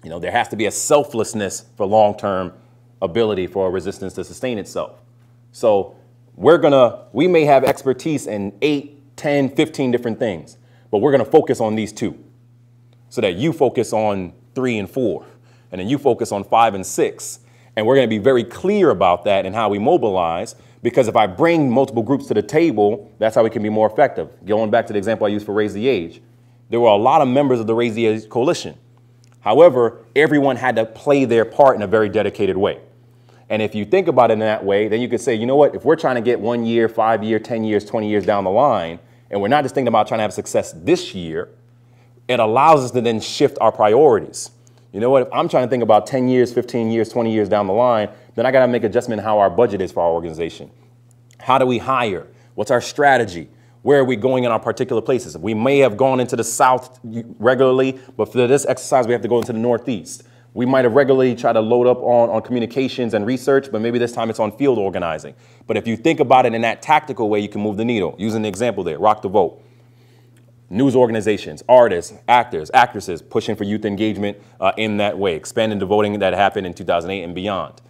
There has to be a selflessness for long-term ability for a resistance to sustain itself. So we may have expertise in 8, 10, 15 different things, but we're going to focus on these 2 so that you focus on 3 and 4, and then you focus on 5 and 6. And we're going to be very clear about that and how we mobilize, because if I bring multiple groups to the table, that's how we can be more effective. Going back to the example I used for Raise the Age, there were a lot of members of the Raise the Age coalition. However, everyone had to play their part in a very dedicated way. And if you think about it in that way, then you could say, you know what, if we're trying to get 1 year, 5 years, 10 years, 20 years down the line, and we're not just thinking about trying to have success this year, it allows us to then shift our priorities. You know what, if I'm trying to think about 10 years, 15 years, 20 years down the line, then I got to make adjustment in how our budget is for our organization. How do we hire? What's our strategy? Where are we going in our particular places? We may have gone into the South regularly, but for this exercise, we have to go into the Northeast. We might have regularly tried to load up on communications and research, but maybe this time it's on field organizing. But if you think about it in that tactical way, you can move the needle. Using the example there, Rock the Vote. News organizations, artists, actors, actresses pushing for youth engagement in that way, expanding the voting that happened in 2008 and beyond.